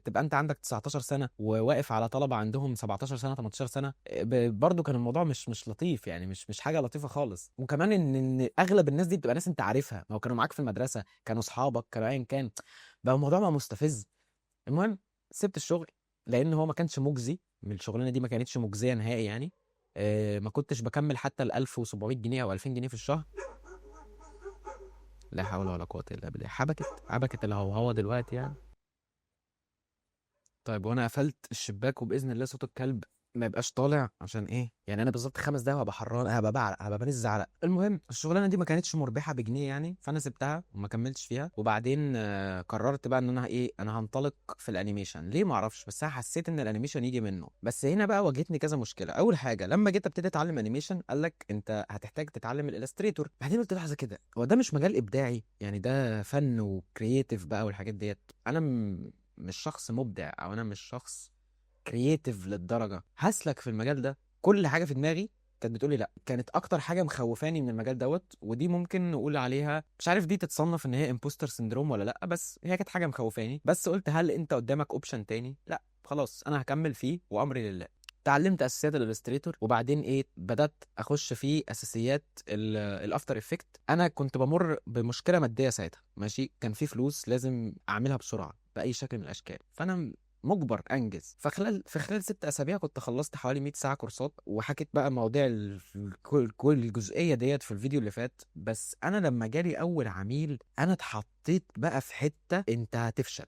تبقى انت عندك 19 سنه وواقف على طلبه عندهم 17 سنه 18 سنه، برضو كان الموضوع مش لطيف يعني، مش حاجه لطيفه خالص. وكمان ان اغلب الناس دي بتبقى ناس انت عارفها، ما هو كانوا معاك في المدرسه، كانوا اصحابك، كانوا ايا كان. بقى الموضوع بقى مستفز. المهم سبت الشغل لان هو ما كانش مجزي، من الشغلانه دي ما كانتش مجزيه نهائي يعني. ما كنتش بكمل حتى ال 1700 جنيه او 2000 جنيه في الشهر. لا حول ولا قوه الا بالله. حبكت الهوهوه دلوقتي يعني. طيب وانا قفلت الشباك وباذن الله صوت الكلب ما يبقاش طالع، عشان ايه يعني؟ انا بالظبط 5 دقايق وهبقى حران، هبقى بعرق، هبقى بنز عرق. المهم الشغلانه دي ما كانتش مربحه بجنيه يعني، فانا سبتها وما كملتش فيها. وبعدين قررت بقى ان انا ايه، انا هنطلق في الانيميشن. ليه ما اعرفش، بس انا حسيت ان الانيميشن يجي منه. بس هنا بقى واجهتني كذا مشكله. اول حاجه لما جيت ابتدي اتعلم انيميشن قال لك انت هتحتاج تتعلم الالستريتور. بعدين قلت لحظه كده، هو ده مش مجال ابداعي يعني؟ ده فن وكرييتيف بقى والحاجات ديت. انا مش شخص مبدع، او انا مش شخص كرييتيف للدرجه هسلك في المجال ده. كل حاجه في دماغي كانت بتقولي لا. كانت اكتر حاجه مخوفاني من المجال دوت، ودي ممكن نقول عليها، مش عارف دي تتصنف ان هي امبوستر سندروم ولا لا، بس هي كانت حاجه مخوفاني. بس قلت هل انت قدامك اوبشن تاني؟ لا خلاص انا هكمل فيه وامري لله. اتعلمت اساسيات الالستريتور، وبعدين ايه، بدات اخش في اساسيات الافتر افكت. انا كنت بمر بمشكله ماديه ساعتها، ماشي؟ كان في فلوس لازم اعملها بسرعه باي شكل من الاشكال، فانا مجبر انجز. في خلال 6 اسابيع كنت خلصت حوالي 100 ساعه كورسات، وحكيت بقى مواضيع كل الجزئيه ديت في الفيديو اللي فات. بس انا لما جالي اول عميل انا اتحطيت بقى في حته، انت هتفشل،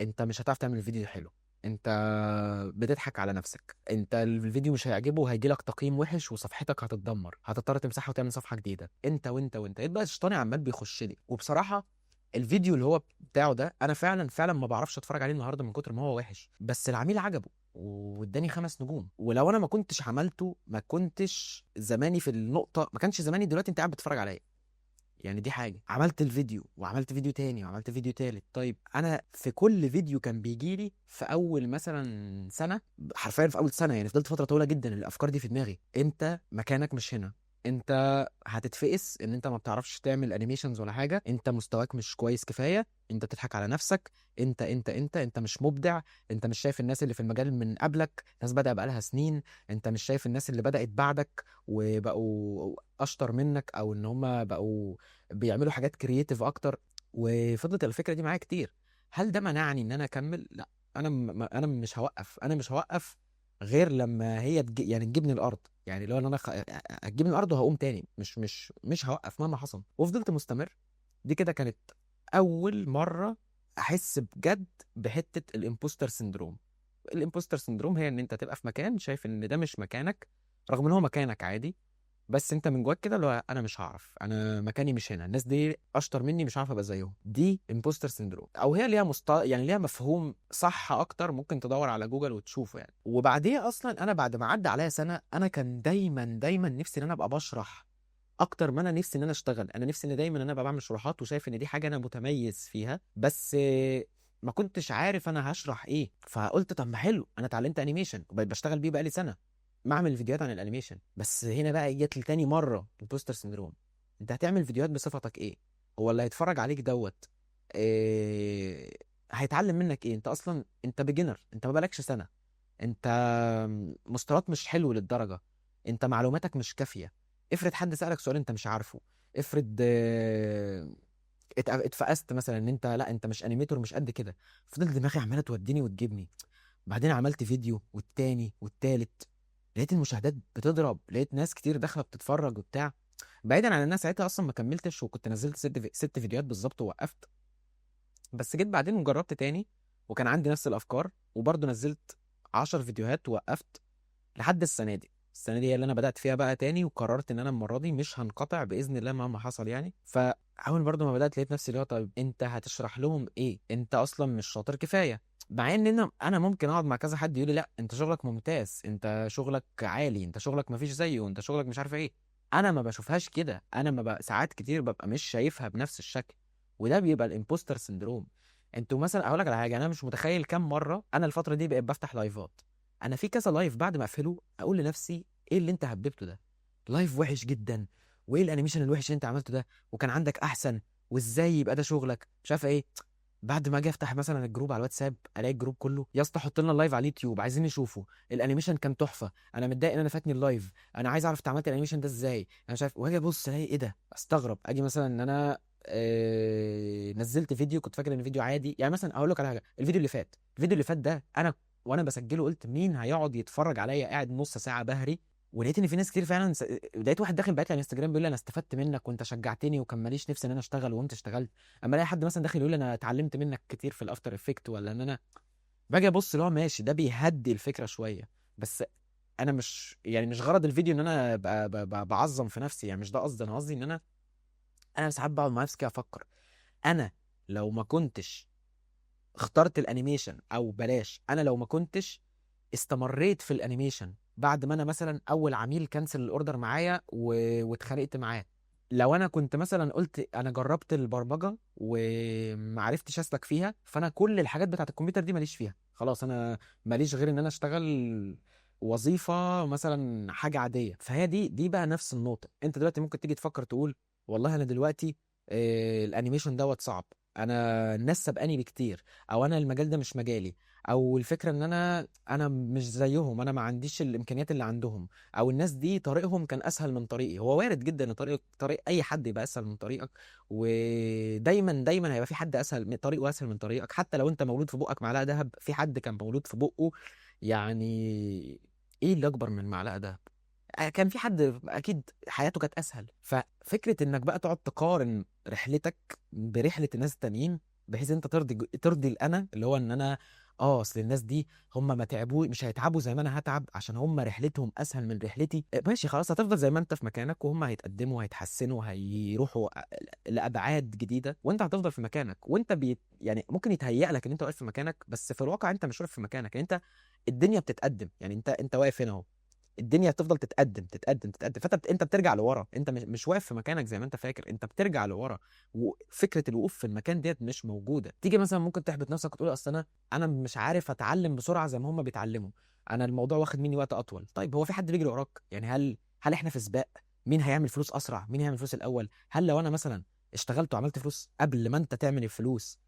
انت مش هتعرف تعمل الفيديو حلو، انت بتضحك على نفسك، انت الفيديو مش هيعجبه وهيجي لك تقييم وحش وصفحتك هتتدمر، هتضطر تمسحها وتعمل صفحه جديده، انت لقيت بقى الشيطان عمال بيخش لي. وبصراحه الفيديو اللي هو بتاعه ده انا فعلا ما بعرفش اتفرج عليه النهارده من كتر ما هو وحش، بس العميل عجبه واداني 5 نجوم. ولو انا ما كنتش عملته ما كنتش زماني في النقطه، ما كانش زماني دلوقتي انت قاعد بتتفرج عليا يعني. دي حاجة. عملت الفيديو وعملت فيديو تاني وعملت فيديو تالت. طيب أنا في كل فيديو كان بيجيلي في أول مثلا سنة، حرفيا في أول سنة يعني، فضلت فترة طويلة جدا الأفكار دي في دماغي. أنت مكانك مش هنا، انت هتتفقس ان انت ما بتعرفش تعمل انيميشنز ولا حاجه، انت مستواك مش كويس كفايه، انت بتضحك على نفسك، انت مش مبدع، انت مش شايف الناس اللي في المجال من قبلك، ناس بدأ بقالها سنين، انت مش شايف الناس اللي بدأت بعدك وبقوا اشطر منك، او ان هم بقوا بيعملوا حاجات كرييتيف اكتر. وفضلت الفكره دي معايا كتير. هل ده منعني ان انا اكمل؟ لا. انا مش هوقف غير لما هي يعني تجيبني الارض. يعني لو انا هتجيبني الارض وهقوم تاني، مش هوقف مهما حصل. وفضلت مستمر. دي كده كانت اول مره احس بجد بحته الامبوستر سندروم. الامبوستر سندروم هي ان انت تبقى في مكان شايف ان ده مش مكانك، رغم ان هو مكانك عادي، بس انت من جواك كده اللي هو انا مش هعرف، انا مكاني مش هنا، الناس دي اشطر مني مش عارف ابقى زيهم. دي امبوستر سيندروم، او هي ليها يعني ليها مفهوم صح اكتر، ممكن تدور على جوجل وتشوفه يعني. وبعديها اصلا انا بعد ما عدى عليا سنه، انا كان دايما نفسي ان انا ابقى بشرح اكتر ما انا نفسي ان انا اشتغل. انا نفسي ان دايما ان انا ابقى بعمل شروحات وشايف ان دي حاجه انا متميز فيها، بس ما كنتش عارف انا هشرح ايه. فقلت طب ما حلو، انا اتعلمت انيميشن وبقيت بشتغل بيه بقالي سنه، ما اعمل فيديوهات عن الانيميشن. بس هنا بقى جت لي تاني مره البوستر سندروم. انت هتعمل فيديوهات بصفتك ايه؟ هو اللي هيتفرج عليك دوت إيه؟ هيتعلم منك ايه؟ انت اصلا انت بيجنر، انت ما بقالكش سنه، انت مستواك مش حلو للدرجه، انت معلوماتك مش كافيه. افرض حد سألك سؤال انت مش عارفه، افرض اتفقست مثلا ان انت لا انت مش انيميتور مش قد كده. فضلت دماغي عماله توديني وتجيبني. بعدين عملت فيديو والتاني والتالت، لقيت المشاهدات بتضرب، لقيت ناس كتير داخله بتتفرج وبتاع. بعيدا عن الناس ساعتها اصلا ما كملتش، وكنت نزلت 6 فيديوهات بالظبط ووقفت. بس جيت بعدين وجربت تاني، وكان عندي نفس الافكار، وبرضه نزلت 10 فيديوهات ووقفت لحد السنه دي. السنه دي هي اللي انا بدات فيها بقى تاني، وقررت ان انا المره دي مش هنقطع باذن الله مهما حصل يعني. فاول برضه ما بدات لقيت نفسي اللي هو طيب انت هتشرح لهم ايه؟ انت اصلا مش شاطر كفايه. مع ان انا ممكن اقعد مع كذا حد يقول لي لا انت شغلك ممتاز، انت شغلك عالي، انت شغلك ما فيش زيه، انت شغلك مش عارف ايه. انا ما بشوفهاش كده، انا ما ب... ساعات كتير ببقى مش شايفها بنفس الشكل، وده بيبقى الامبوستر سندروم. انتوا مثلا اقول لك على حاجه، انا مش متخيل كام مره انا الفتره دي بقيت بفتح لايفات، انا في كذا لايف بعد ما اقفله اقول لنفسي ايه اللي انت هببته ده، لايف وحش جدا، وايه الانيميشن الوحش اللي انت عملته ده، وكان عندك احسن، وازاي يبقى ده شغلك مش عارف ايه. بعد ما اجي افتح مثلا الجروب على الواتساب الاقي الجروب كله يا اسطى حط لنا اللايف على اليوتيوب عايزين نشوفه، الانيميشن كان تحفه، انا متضايق ان انا فاتني اللايف، انا عايز اعرف انت عملت الانيميشن ده ازاي، انا مش عارف. واجي ابص الاقي ايه ده، استغرب. اجي مثلا ان انا نزلت فيديو كنت فاكر ان فيديو عادي، يعني مثلا اقول لك على حاجه، الفيديو اللي فات ده انا وانا بسجله قلت مين هيقعد يتفرج عليا قاعد نص ساعه بهري، ولقيت ان في ناس كتير فعلا لقيت واحد داخل بعت لي على انستجرام بيقول لي انا استفدت منك وانت شجعتني وكان ماليش نفسي ان انا اشتغل وانت اشتغلت. اما الاقي حد مثلا داخل يقول لي انا اتعلمت منك كتير في الافتر افكت، ولا ان انا باجي ابص اللي هو ماشي ده بيهدي الفكره شويه، بس انا مش يعني مش غرض الفيديو ان انا بعظم في نفسي، يعني مش ده قصدي، انا قصدي ان انا ساعات بقعد مع نفسي كده افكر، انا لو ما كنتش اخترت الانيميشن، او بلاش انا لو ما كنتش استمريت في الانيميشن بعد ما انا مثلا اول عميل كنسل الاوردر معايا واتخانقت معاه، لو انا كنت مثلا قلت انا جربت البرمجه ومعرفتش اسلك فيها، فانا كل الحاجات بتاعت الكمبيوتر دي ماليش فيها خلاص، انا ماليش غير ان انا اشتغل وظيفه مثلا حاجه عاديه. فهي دي بقى نفس النقطه، انت دلوقتي ممكن تيجي تفكر تقول والله انا دلوقتي الانيميشن دوت صعب، انا الناس سبقاني بكتير، او انا المجال ده مش مجالي، او الفكره ان انا مش زيهم، انا ما عنديش الامكانيات اللي عندهم، او الناس دي طريقهم كان اسهل من طريقي. هو وارد جدا ان طريق اي حد يبقى اسهل من طريقك، ودايما دايما هيبقى في حد اسهل طريقه اسهل من طريقك، حتى لو انت مولود في بقك معلقه ذهب، في حد كان مولود في بقه يعني ايه اللي اكبر من معلقه ذهب، كان في حد اكيد حياته كانت اسهل. ففكره انك بقى تقعد تقارن رحلتك برحله الناس التانيين بحيث انت ترضي الانا اللي هو ان انا اصل الناس دي هم ما تعبوا مش هيتعبوا زي ما انا هتعب عشان هم رحلتهم اسهل من رحلتي، ماشي خلاص هتفضل زي ما انت في مكانك، وهم هيتقدموا هيتحسنوا هيروحوا لابعاد جديده، وانت هتفضل في مكانك، وانت يعني ممكن يتهيأ لك ان انت واقف في مكانك، بس في الواقع انت مش واقف في مكانك، يعني انت الدنيا بتتقدم، يعني انت واقف هنا اهو، الدنيا هتفضل تتقدم تتقدم تتقدم، انت بترجع لورا، انت مش واقف في مكانك زي ما انت فاكر، انت بترجع لورا، وفكره الوقوف في المكان ديت مش موجوده. تيجي مثلا ممكن تحبط نفسك وتقول اصل انا مش عارف اتعلم بسرعه زي ما هم بيتعلموا، انا الموضوع واخد مني وقت اطول. طيب هو في حد بيجري وراك؟ يعني هل احنا في سباق مين هيعمل فلوس اسرع، مين هيعمل فلوس الاول؟ هل لو انا مثلا اشتغلت وعملت فلوس قبل ما انت تعمل الفلوس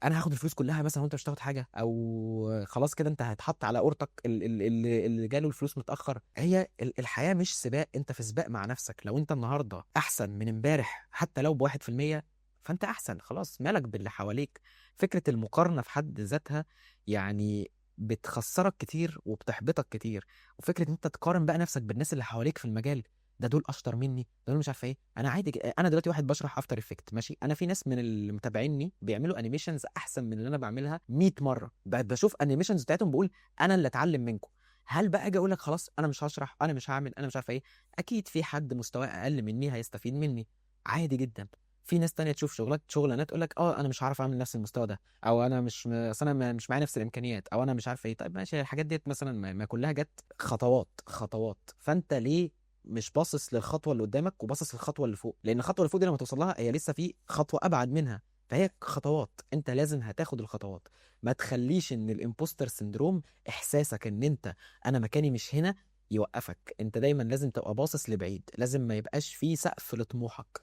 انا هاخد الفلوس كلها مثلا وانت مش هتاخد حاجه، او خلاص كده انت هتحط على قورتك اللي جاله الفلوس متاخر؟ هي الحياه مش سباق، انت في سباق مع نفسك، لو انت النهارده احسن من امبارح حتى لو ب1%، فانت احسن خلاص، مالك باللي حواليك. فكره المقارنه في حد ذاتها يعني بتخسرك كتير وبتحبطك كتير، وفكره ان انت تقارن بقى نفسك بالناس اللي حواليك في المجال، ده دول اشطر مني، دول مش عارف ايه، انا عادي انا دلوقتي واحد بشرح افتر افكت ماشي، انا في ناس من اللي متابعيني بيعملوا انيميشنز احسن من اللي انا بعملها 100 مره، بشوف انيميشنز بتاعتهم بقول انا اللي اتعلم منكم. هل بقى اجي اقول لك خلاص انا مش هشرح، انا مش هعمل، انا مش عارف ايه؟ اكيد في حد مستواه اقل مني هيستفيد مني، عادي جدا. في ناس تانية تشوف شغلانات تقول لك انا مش هعرف اعمل نفس المستوى ده، او انا مش اصل انا مش معايا نفس الامكانيات، او انا مش عارف ايه. طيب ماشي، الحاجات ديت مثلا ما كلها جت خطوات خطوات، فانت ليه مش باصص للخطوه اللي قدامك وباصص للخطوه اللي فوق؟ لان الخطوه اللي فوق دي لما توصل لها هي لسه في خطوه ابعد منها، فهي خطوات انت لازم هتاخد الخطوات. ما تخليش ان الامبوستر سندروم احساسك ان انا مكاني مش هنا يوقفك، انت دايما لازم تبقى باصص لبعيد، لازم ما يبقاش في سقف لطموحك.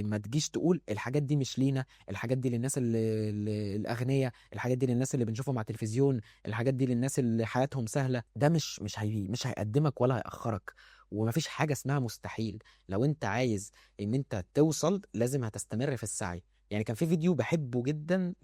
ما تجيش تقول الحاجات دي مش لينا، الحاجات دي للناس الاغنياء، الحاجات دي للناس اللي بنشوفهم على التلفزيون، الحاجات دي للناس اللي حياتهم سهله، ده مش هيقدمك ولا هيأخرك. ومفيش حاجه اسمها مستحيل، لو انت عايز ان انت توصل لازم هتستمر في السعي. يعني كان في فيديو بحبه جدا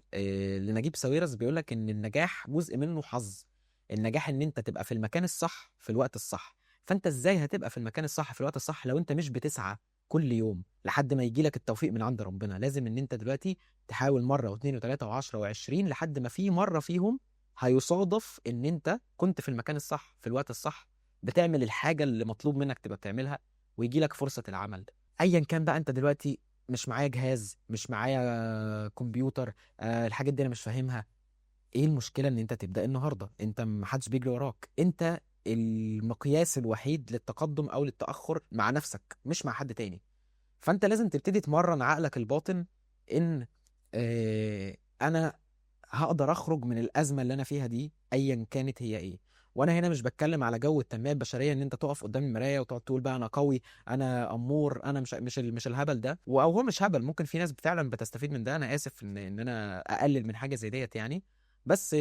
لنجيب ساويرس بيقول لك ان النجاح جزء منه حظ، النجاح ان انت تبقى في المكان الصح في الوقت الصح. فانت ازاي هتبقى في المكان الصح في الوقت الصح لو انت مش بتسعى كل يوم لحد ما يجي لك التوفيق من عند ربنا؟ لازم ان انت دلوقتي تحاول مره واثنين وثلاثه وعشرة وعشرين لحد ما في مره فيهم هيصادف ان انت كنت في المكان الصح في الوقت الصح، بتعمل الحاجه اللي مطلوب منك تبقى بتعملها، ويجي لك فرصه العمل ده. ايا كان بقى، انت دلوقتي مش معايا جهاز، مش معايا كمبيوتر، الحاجات دي انا مش فاهمها، ايه المشكله ان انت تبدا النهارده؟ انت محدش بيجري وراك، انت المقياس الوحيد للتقدم او للتاخر مع نفسك مش مع حد تاني. فانت لازم تبتدي تمرن عقلك الباطن ان انا هقدر اخرج من الازمه اللي انا فيها دي ايا كانت هي ايه. وانا هنا مش بتكلم على جو التنميه البشريه ان انت تقف قدام المرايه وتقعد تقول بقى انا قوي، انا امور، انا مش الهبل ده، او هو مش هبل، ممكن في ناس فعلا بتستفيد من ده. انا اسف ان انا اقلل من حاجه زي ديت يعني. بس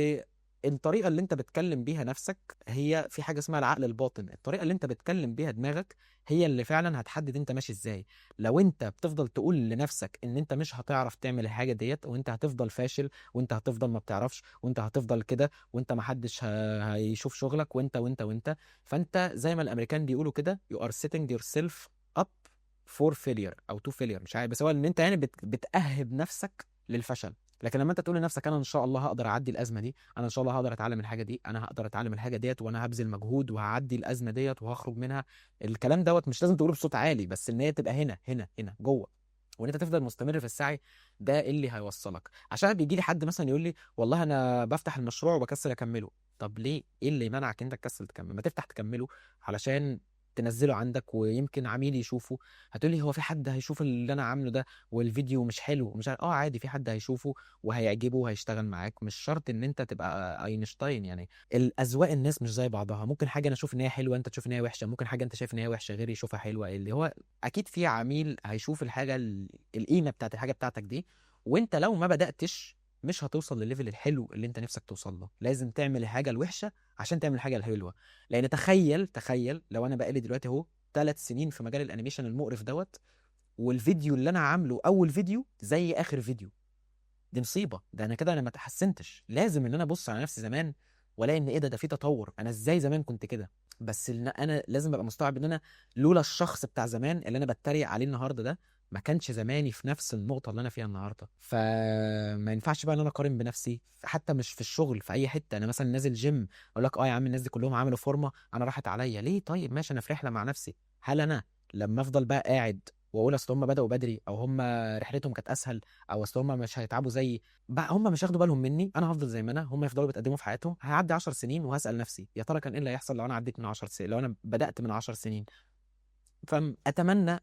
الطريقه اللي انت بتكلم بيها نفسك هي في حاجه اسمها العقل الباطن. الطريقه اللي انت بتكلم بيها دماغك هي اللي فعلا هتحدد انت ماشي ازاي. لو انت بتفضل تقول لنفسك ان انت مش هتعرف تعمل الحاجه ديت، وانت هتفضل فاشل، وانت هتفضل ما بتعرفش، وانت هتفضل كده، وانت ما حدش هيشوف شغلك، وانت، فانت زي ما الامريكان بيقولوا كده you are setting yourself up for failure او to failure، مش عارف، بس هو ان انت يعني بتأهب نفسك للفشل. لكن لما انت تقول لنفسك انا ان شاء الله هقدر اعدي الازمه دي، انا ان شاء الله هقدر اتعلم الحاجه دي، انا هقدر اتعلم الحاجه ديت، وانا هبذل مجهود وهعدي الازمه ديت وهخرج منها. الكلام دوت مش لازم تقوله بصوت عالي، بس ان هي تبقى هنا جوه، وان انت تفضل مستمر في السعي. ده اللي هيوصلك. عشان بيجي لي حد مثلا يقول لي والله انا بفتح المشروع وبكسل اكمله. طب ليه؟ ايه اللي منعك انت تكسل تكمل؟ ما تفتح تكمله علشان تنزله عندك ويمكن عميل يشوفه. هتقولي هو في حد هيشوف اللي انا عامله ده والفيديو مش حلو ومش عارف؟ عادي، في حد هيشوفه وهيعجبه وهيشتغل معاك. مش شرط ان انت تبقى اينشتاين يعني. الاذواق الناس مش زي بعضها. ممكن حاجه انا اشوف ان هي حلوه انت تشوف ان هي وحشه، ممكن حاجه انت شايف ان هي وحشه غيري يشوفها حلوه. اللي هو اكيد في عميل هيشوف الحاجه القيمه بتاعت الحاجه بتاعتك دي. وانت لو ما بداتش مش هتوصل للليفل الحلو اللي انت نفسك توصل له. لازم تعمل الحاجه الوحشه عشان تعمل الحاجه الحلوه. لان تخيل لو انا بقالي دلوقتي اهو 3 سنين في مجال الانيميشن المقرف دوت، والفيديو اللي انا عامله اول فيديو زي اخر فيديو. دي مصيبه. ده انا كده انا ما تحسنتش. لازم ان انا ابص على نفسي زمان والاقي ان ايه ده في تطور. انا ازاي زمان كنت كده؟ بس ان انا لازم ابقى مستوعب ان انا لولا الشخص بتاع زمان اللي انا بتريق عليه النهارده ده، ما كانش زماني في نفس النقطه اللي انا فيها النهارده. فما ينفعش بقى ان انا اقارن بنفسي حتى مش في الشغل، في اي حته. انا مثلا نازل جيم اقول لك يا عم الناس دي كلهم عملوا فورمه، انا راحت عليا ليه؟ طيب ماشي، انا في رحله مع نفسي. هل انا لما افضل بقى قاعد واقول اصل هم بداوا بدري، او هم رحلتهم كانت اسهل، او اصل هم مش هيتعبوا زيي، بقى هم مش هياخدوا بالهم مني، انا هفضل زي ما انا، هم يفضلوا بيتقدموا في حياتهم، هيعدي 10 سنين وهسأل نفسي يا ترى كان ايه اللي هيحصل لو انا عديت من 10 سنين، لو انا بدأت من 10 سنين. فاتمنى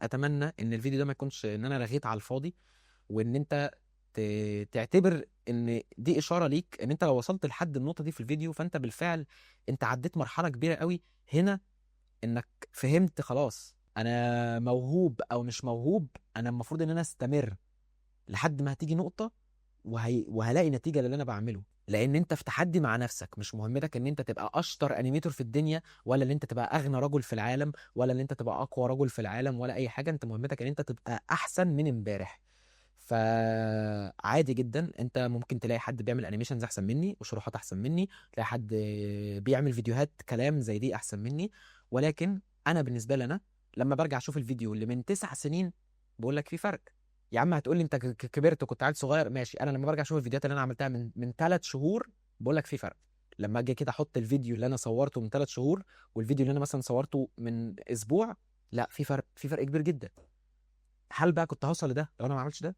ان الفيديو ده ما يكونش ان انا رغيت على الفاضي، وان انت تعتبر ان دي اشاره ليك ان انت لو وصلت لحد النقطه دي في الفيديو فانت بالفعل انت عديت مرحله كبيره قوي هنا. انك فهمت خلاص انا موهوب او مش موهوب، انا المفروض ان انا استمر لحد ما هتيجي نقطة وهلاقي نتيجة للي انا بعمله. لان انت في تحدي مع نفسك. مش مهمتك ان انت تبقى اشطر انيميتور في الدنيا، ولا ان انت تبقى اغنى رجل في العالم، ولا ان انت تبقى اقوى رجل في العالم، ولا اي حاجة. انت مهمتك ان انت تبقى احسن من امبارح. فعادي جدا انت ممكن تلاقي حد بيعمل انيميشنز احسن مني وشروحات احسن مني، تلاقي حد بيعمل فيديوهات كلام زي دي احسن مني. ولكن انا بالنسبه لي انا لما برجع اشوف الفيديو اللي من 9 سنين بقول لك في فرق. يا عم هتقول لي انت كبرت وكنت عيل صغير، ماشي. انا لما برجع اشوف الفيديوهات اللي انا عملتها من 3 شهور بقول لك في فرق. لما اجي كده احط الفيديو اللي انا صورته من 3 شهور والفيديو اللي انا مثلا صورته من اسبوع، لا في فرق، في فرق كبير جدا. هل بقى كنت هوصل لده لو انا ما عملتش ده؟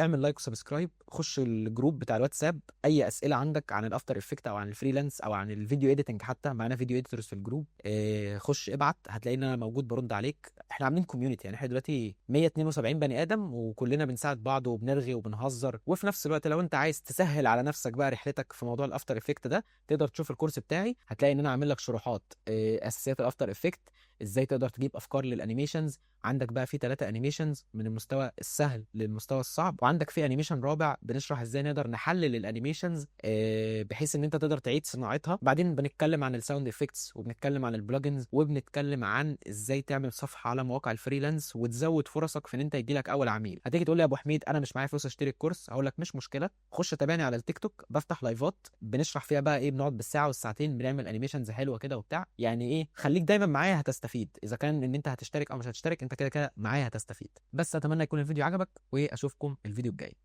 اعمل لايك وسبسكرايب، خش الجروب بتاع الواتساب. اي اسئله عندك عن الافتر افكت او عن الفريلانس او عن الفيديو اديتنج، حتى معانا فيديو اديتورز في الجروب، خش ابعت هتلاقي ان انا موجود برد عليك. احنا عاملين كوميونتي يعني، احنا دلوقتي 172 بني ادم وكلنا بنساعد بعض وبنرغي وبنهزر. وفي نفس الوقت لو انت عايز تسهل على نفسك بقى رحلتك في موضوع الافتر افكت ده، تقدر تشوف الكورس بتاعي. هتلاقي ان انا عامل لك شروحات اساسيات الافتر افكت، ازاي تقدر تجيب افكار للانيميشنز. عندك بقى في 3 انيميشنز من المستوى السهل للمستوى الصعب، وعندك في انيميشن رابع بنشرح ازاي نقدر نحلل الانيميشنز بحيث ان انت تقدر تعيد صناعتها. بعدين بنتكلم عن الساوند افكتس، وبنتكلم عن البلجنز، وبنتكلم عن ازاي تعمل صفحه على مواقع الفريلانس وتزود فرصك في ان انت يجي لك اول عميل. هتيجي تقول لي يا ابو حميد انا مش معايا فلوس اشتري الكورس، هقول لك مش مشكله، خش تابعني على التيك توك، بفتح لايفات بنشرح فيها بقى ايه، بنقعد بالساعه والساعتين بنعمل انيميشنز حلوه كده وبتاع. يعني ايه، خليك دايما معايا هتستفيد. اذا كان ان انت هتشترك او مش هتشترك، انت كده كده معايا هتستفيد. بس اتمنى يكون الفيديو عجبك، واشوفكم الفيديو الجاي.